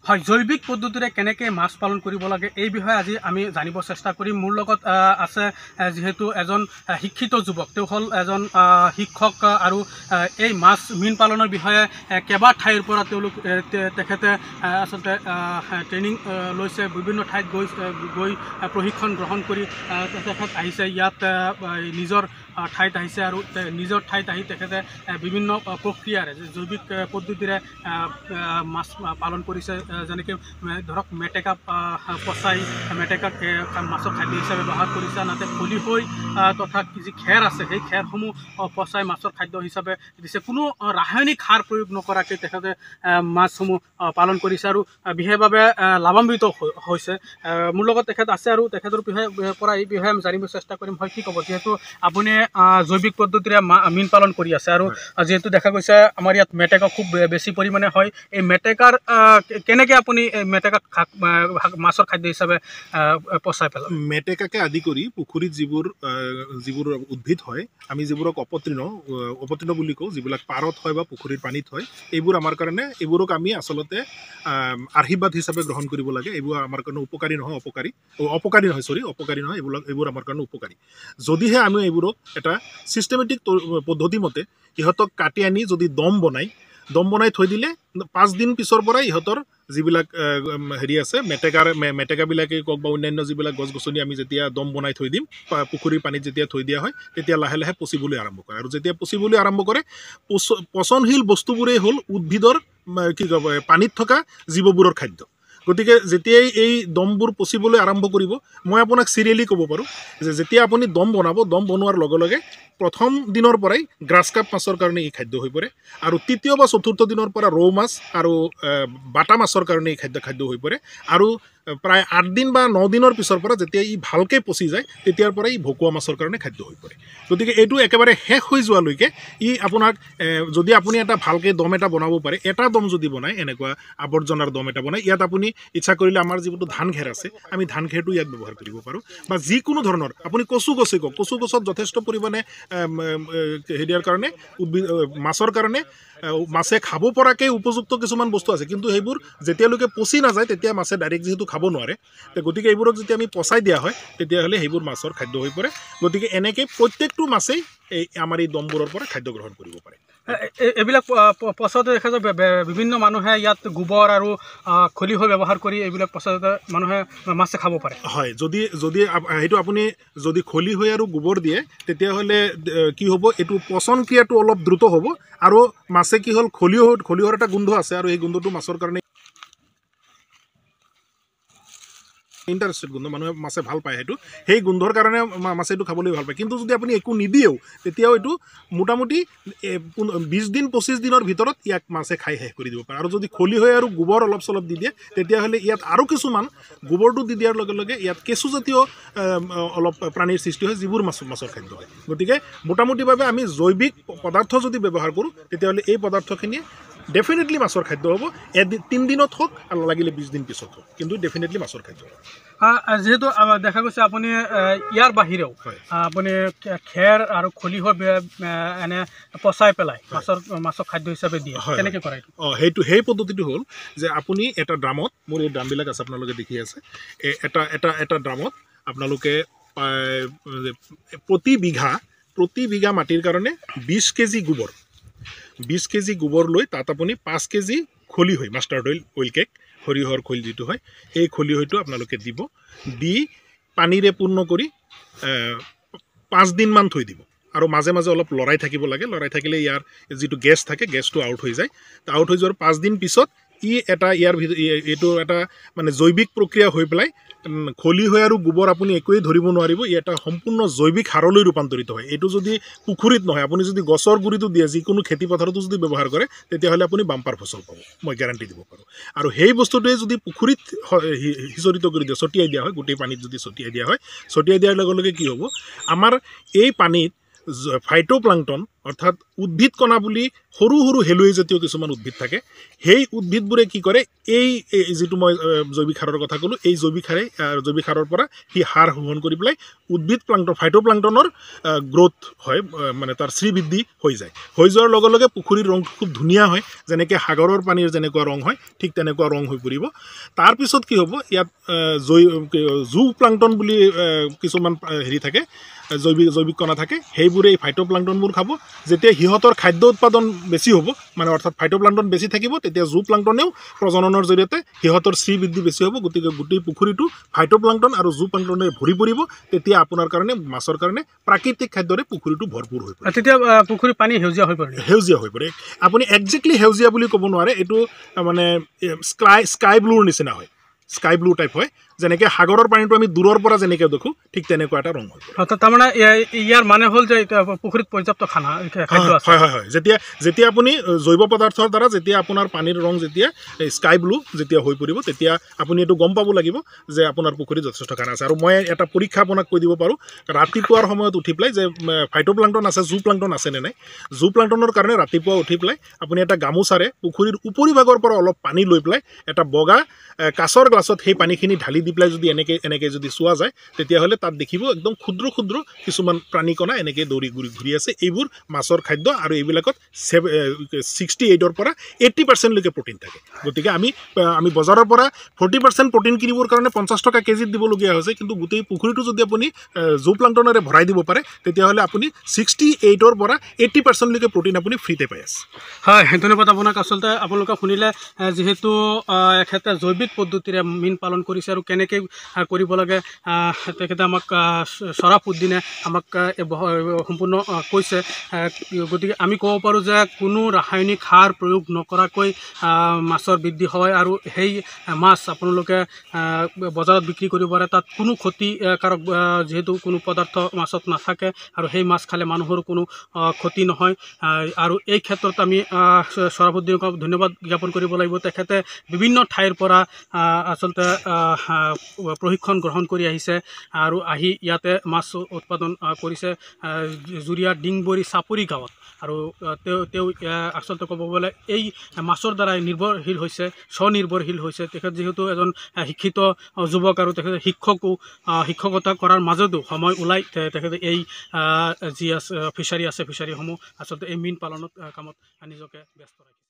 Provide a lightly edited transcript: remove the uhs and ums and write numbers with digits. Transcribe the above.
হয়, জৈৱিক পদ্ধতিৰে কেনেকৈ মাছ পালন কৰিব লাগে এই বিষয়ে আজি আমি জানিব চেষ্টা কৰিম। মোৰ লগত আছে যিহেতু এজন শিক্ষিত যুৱক, তেওঁ হ'ল এজন শিক্ষক আৰু এই মীন পালনৰ বিষয়ে কেইবা ঠাইৰ পৰা তেখেতে আচলতে ট্ৰেইনিং লৈছে। বিভিন্ন ঠাইত গৈ প্ৰশিক্ষণ গ্ৰহণ কৰি তেখেত আহিছে ইয়াত নিজৰ ঠাইত আহিছে আৰু নিজৰ ঠাইত আহি তেখেতে বিভিন্ন প্ৰক্ৰিয়াৰে জৈৱিক পদ্ধতিৰে মাছ পালন কৰিছে। যেনেকৈ ধৰক মেটেকা পচাই মেটেকাক মাছৰ খাদ্য হিচাপে ব্যৱহাৰ কৰিছে, আনহাতে খলিহৈ তথা যি খেৰ আছে সেই খেৰসমূহ পচাই মাছৰ খাদ্য হিচাপে দিছে। কোনো ৰাসায়নিক সাৰ প্ৰয়োগ নকৰাকৈ তেখেতে মাছসমূহ পালন কৰিছে আৰু বিশেষভাৱে লাভান্বিত হৈছে। মোৰ লগত তেখেত আছে আৰু তেখেতৰ পৰা এই বিষয়ে আমি জানিব চেষ্টা কৰিম। হয়, কি ক'ব, যিহেতু আপুনি জৈৱিক পদ্ধতিৰে মীন পালন কৰি আছে আৰু যিহেতু দেখা গৈছে আমাৰ ইয়াত মেটেকা খুব বেছি পৰিমাণে হয়, এই মেটেকাৰ কেনেকৈ আপুনি মেটেকাক মাছৰ খাদ্য হিচাপে পচাই পেলায়? মেটেকাকে আদি কৰি পুখুৰীত যিবোৰ উদ্ভিদ হয়, আমি যিবোৰক অপতৃণ বুলি কওঁ, যিবিলাক পাৰত হয় বা পুখুৰীৰ পানীত হয়, এইবোৰ আমাৰ কাৰণে এইবোৰক আমি আচলতে আশীৰ্বাদ হিচাপে গ্ৰহণ কৰিব লাগে। এইবোৰ আমাৰ কাৰণে অপকাৰী নহয়, এইবোৰ আমাৰ কাৰণে উপকাৰী। যদিহে আমি এইবোৰক এটা ছিষ্টেমেটিক পদ্ধতি মতে ইহঁতক কাটি আনি যদি দম বনাই থৈ দিলে 5 দিন পিছৰ পৰাই ইহঁতৰ যিবিলাক হেৰি আছে মেটেকাবিলাকেই কওক বা অন্যান্য যিবিলাক গছ গছনি আমি যেতিয়া দম বনাই থৈ দিম পুখুৰীৰ পানীত যেতিয়া থৈ দিয়া হয়, তেতিয়া লাহে লাহে পচিবলৈ আৰম্ভ কৰে। আৰু যেতিয়া পচিবলৈ আৰম্ভ কৰে, পচনশীল বস্তুবোৰেই হ'ল উদ্ভিদৰ পানীত থকা জীৱবোৰৰ খাদ্য। গতিকে যেতিয়াই এই দমবোৰ পচিবলৈ আৰম্ভ কৰিব, মই আপোনাক চিৰিয়েলি ক'ব পাৰোঁ যে যেতিয়া আপুনি দম বনোৱাৰ লগে লগে প্ৰথম দিনৰ পৰাই গ্ৰাছ কাপ মাছৰ কাৰণে এই খাদ্য হৈ পৰে, আৰু তৃতীয় বা চতুৰ্থ দিনৰ পৰা ৰৌ মাছ আৰু বাটা মাছৰ কাৰণে এই খাদ্য হৈ পৰে, আৰু প্ৰায় 8 দিন বা 9 দিনৰ পিছৰ পৰা যেতিয়া ই ভালকৈ পচি যায় তেতিয়াৰ পৰা ই ভকুৱা মাছৰ কাৰণে খাদ্য হৈ পৰে। গতিকে এইটো একেবাৰে শেষ হৈ যোৱালৈকে ই আপোনাক যদি আপুনি এটা ভালকৈ দম এটা বনাব পাৰে, এটা দম যদি বনায়, এনেকুৱা আৱৰ্জনাৰ দম এটা বনায়, ইয়াত আপুনি ইচ্ছা কৰিলে আমাৰ যিটো ধান খেৰ আছে, আমি ধান খেৰটো ইয়াত ব্যৱহাৰ কৰিব পাৰোঁ, বা যিকোনো ধৰণৰ আপুনি কচু গছত যথেষ্ট পৰিমাণে হেৰিয়াৰ কাৰণে মাছৰ কাৰণে মাছে খাব পৰাকৈ উপযুক্ত কিছুমান বস্তু আছে, কিন্তু সেইবোৰ যেতিয়ালৈকে পচি নাযায় তেতিয়া মাছে ডাইৰেক্ট যিহেতু খাব নোৱাৰে, গতিকে এইবোৰক যেতিয়া আমি পচাই দিয়া হয় তেতিয়াহ'লে সেইবোৰ মাছৰ খাদ্য হৈ পৰে। গতিকে এনেকৈ প্ৰত্যেকটো মাছেই আমাৰ এই দমবোৰৰ পৰা খাদ্য গ্ৰহণ কৰিব পাৰে। এইবিলাক পচাতে দেখা যায় বিভিন্ন মানুহে ইয়াত গোবৰ আৰু খলিহৈ ব্যৱহাৰ কৰি এইবিলাক পচাতে মানুহে মাছে খাব পাৰে। হয়, যদি সেইটো আপুনি যদি খলিহৈ আৰু গোবৰ দিয়ে তেতিয়াহ'লে কি হ'ব, এইটো পচন ক্ৰিয়াটো অলপ দ্ৰুত হ'ব, আৰু মাছে কি হ'ল খলিহৈৰ এটা গোন্ধ আছে, আৰু এই গোন্ধটো মাছৰ কাৰণে ইণ্টাৰেষ্টেড গোন্ধ, মাছে ভাল পায় সেইটো, সেই গোন্ধৰ কাৰণে মাছে এইটো খাবলৈ ভাল পায়। কিন্তু যদি আপুনি একো নিদিয়েও তেতিয়াও এইটো মোটামুটি 20 দিন 25 দিনৰ ভিতৰত ইয়াক মাছে খাই শেষ কৰি দিব পাৰে। আৰু যদি খলিহৈ আৰু গোবৰ অলপ চলপ দি দিয়ে তেতিয়াহ'লে ইয়াত আৰু কিছুমান গোবৰটো দি দিয়াৰ লগে লগে ইয়াত কেঁচুজাতীয় অলপ প্ৰাণীৰ সৃষ্টি হয়, যিবোৰ মাছৰ খাদ্য হয়। গতিকে মোটামুটিভাৱে আমি জৈৱিক পদাৰ্থ যদি ব্যৱহাৰ কৰোঁ তেতিয়াহ'লে এই পদাৰ্থখিনিয়ে ডেফিনেটলি মাছৰ খাদ্য হ'ব। 3 দিনত হওক আৰু লাগিলে 20 দিন পিছত হওক, কিন্তু ডেফিনেটলি মাছৰ খাদ্য হ'ব। যিহেতু দেখা গৈছে আপুনি ইয়াৰ বাহিৰেও আপুনি খেৰ আৰু খলিহৈ এনে পচাই পেলাই মাছৰ খাদ্য হিচাপে দিয়ে, কেনেকৈ কৰে? সেই পদ্ধতিটো হ'ল যে আপুনি এটা ড্ৰামত, মোৰ এই ড্ৰামবিলাক আছে আপোনালোকে দেখি আছে, এটা ড্ৰামত আপোনালোকে প্ৰতি বিঘা মাটিৰ কাৰণে 20 কেজি গোবৰ লৈ তাত আপুনি 5 কেজি খলিহৈ, মাষ্টাৰ্ড অইল কেক, সৰিয়হৰ খৈল যিটো হয়, এই খলিহৈটো আপোনালোকে দি পানীৰে পূৰ্ণ কৰি 5 দিনমান থৈ দিব, আৰু মাজে মাজে অলপ লৰাই থাকিব লাগে। লৰাই থাকিলে ইয়াৰ যিটো গেছ থাকে, গেছটো আউট হৈ যায়। আউট হৈ যোৱাৰ 5 দিন পিছত এইটো এটা মানে জৈৱিক প্ৰক্ৰিয়া হৈ পেলাই খলিহৈ আৰু গোবৰ আপুনি একোৱেই ধৰিব নোৱাৰিব, ই এটা সম্পূৰ্ণ জৈৱিক সাৰলৈ ৰূপান্তৰিত হয়। এইটো যদি পুখুৰীত নহয়, আপুনি যদি গছৰ গুৰিটো দিয়ে, যিকোনো খেতি পথাৰতো যদি ব্যৱহাৰ কৰে তেতিয়াহ'লে আপুনি বাম্পাৰ ফচল পাব, মই গেৰাণ্টি দিব পাৰোঁ। আৰু সেই বস্তুটোৱে যদি পুখুৰীত সিঁচৰিত কৰি দিয়ে, ছটিয়াই দিয়া হয়, গোটেই পানীত যদি ছটিয়াই দিয়া হয়, ছটিয়াই দিয়াৰ লগে লগে কি হ'ব, আমাৰ এই পানীত ফাইটোপ্লাংটন অৰ্থাৎ উদ্ভিদ কণা বুলি সৰু সৰু হেলুৱৈ জাতীয় কিছুমান উদ্ভিদ থাকে সেই উদ্ভিদবোৰে কি কৰে এই যিটো মই জৈৱিক সাৰৰ কথা ক'লোঁ এই জৈৱিক সাৰৰ পৰা সি সাৰ শোষণ কৰি পেলাই উদ্ভিদ প্লাংটন ফাইটোপ্লাংটনৰ গ্ৰোথ হয় মানে তাৰ শ্ৰীবৃদ্ধি হৈ যায় হৈ যোৱাৰ লগে লগে পুখুৰীৰ ৰং খুব ধুনীয়া হয় যেনেকৈ সাগৰৰ পানীৰ যেনেকুৱা ৰং হয় ঠিক তেনেকুৱা ৰং হৈ পৰিব তাৰপিছত কি হ'ব ইয়াত জু প্লাংটন বুলি কিছুমান হেৰি থাকে জৈৱিক কণা থাকে সেইবোৰে এই ফাইটোপ্লাংটনবোৰ খাব যেতিয়া সিহঁতৰ খাদ্য উৎপাদন বেছি হ'ব মানে অৰ্থাৎ ফাইটোপ্লাংটন বেছি থাকিব তেতিয়া জু প্লাংটনেও প্ৰজননৰ জৰিয়তে সিহঁতৰ শ্ৰীবৃদ্ধি বেছি হ'ব গতিকে গোটেই পুখুৰীটো ফাইটোপ্লাংটন আৰু জু প্লাংটনে ভৰি পৰিব তেতিয়া আপোনাৰ কাৰণে মাছৰ কাৰণে প্ৰাকৃতিক খাদ্যৰে পুখুৰীটো ভৰপূৰ হৈ পৰে তেতিয়া পুখুৰীৰ পানী সেউজীয়া হৈ পৰে আপুনি একজেক্টলি সেউজীয়া বুলি ক'ব নোৱাৰে এইটো মানে স্কাই ব্লুৰ নিচিনা হয় স্কাই ব্লু টাইপ হয় যেনেকৈ সাগৰৰ পানীটো আমি দূৰৰ পৰা যেনেকৈ দেখোঁ ঠিক তেনেকুৱা এটা ৰং হয় তাৰমানে ইয়াৰ মানে হ'ল যে পুখুৰীত পৰ্যাপ্ত খাদ্য আছে হয় যেতিয়া আপুনি জৈৱ পদাৰ্থৰ দ্বাৰা যেতিয়া আপোনাৰ পানীৰ ৰং যেতিয়া স্কাই ব্লু যেতিয়া হৈ পৰিব তেতিয়া আপুনি এইটো গম পাব লাগিব যে আপোনাৰ পুখুৰীত যথেষ্ট খানা আছে আৰু মই এটা পৰীক্ষা আপোনাক কৈ দিব পাৰোঁ ৰাতিপুৱাৰ সময়ত উঠি পেলাই যে ফাইটোপ্লাংটন আছে জু প্লাংটন আছে নে নাই জু প্লাংটনৰ কাৰণে ৰাতিপুৱা উঠি পেলাই আপুনি এটা গামোচাৰে পুখুৰীৰ উপৰিভাগৰ পৰা অলপ পানী লৈ পেলাই এটা বগা কাঁচৰ গ্লাছত সেই পানীখিনি ঢালি দি পেলাই যদি এনেকৈ যদি চোৱা যায় তেতিয়াহ'লে তাত দেখিব একদম ক্ষুদ্ৰ ক্ষুদ্ৰ কিছুমান প্ৰাণীকণা এনেকৈ দৌৰি ঘূৰি আছে এইবোৰ মাছৰ খাদ্য আৰু এইবিলাকত 68ৰ পৰা 80%লৈকে প্ৰটিন থাকে গতিকে আমি বজাৰৰ পৰা 40% প্ৰটিন কিনিবৰ কাৰণে 50 টকা কেজিত দিবলগীয়া হৈছে কিন্তু গোটেই পুখুৰীটো যদি আপুনি জু প্লাংটনেৰে ভৰাই দিব পাৰে তেতিয়াহ'লে আপুনি 68ৰ পৰা 80%লৈকে প্ৰটিন আপুনি ফ্ৰীতে পাই আছে হয় ধন্যবাদ আপোনাক আচলতে আপোনালোকে শুনিলে যিহেতু এখেতে জৈৱিক পদ্ধতিৰে মীন পালন কৰিছে আৰু কেনেকৈ কৰিব লাগে তেখেতে আমাক শৰাফুদ্দিনে আমাক সম্পূৰ্ণ কৈছে গতিকে আমি ক'ব পাৰোঁ যে কোনো ৰাসায়নিক সাৰ প্ৰয়োগ নকৰাকৈ মাছৰ বৃদ্ধি হয় আৰু সেই মাছ আপোনালোকে বজাৰত বিক্ৰী কৰিব পাৰে তাত কোনো ক্ষতিকাৰক যিহেতু কোনো পদাৰ্থ মাছত নাথাকে আৰু সেই মাছ খালে মানুহৰ কোনো ক্ষতি নহয় আৰু এই ক্ষেত্ৰত আমি শৰাফুদ্দিনক ধন্যবাদ জ্ঞাপন কৰিব লাগিব তেখেতে বিভিন্ন ঠাইৰ পৰা আচলতে প্ৰশিক্ষণ গ্ৰহণ কৰি আহিছে আৰু আহি ইয়াতে মাছ উৎপাদন কৰিছে জুৰিয়া ডিংবৰী চাপৰি গাঁৱত আৰু তেওঁ আচলতে ক'ব গ'লে এই মাছৰ দ্বাৰাই নিৰ্ভৰশীল হৈছে স্বনিৰ্ভৰশীল হৈছে তেখেত যিহেতু এজন শিক্ষিত যুৱক আৰু তেখেতে শিক্ষকতা কৰাৰ মাজতো সময় ওলাই তেখেতে এই যি আছে ফিচাৰী আছে ফিচাৰীসমূহ আচলতে এই মীন পালনত কামত নিজকে ব্যস্ত ৰাখিছে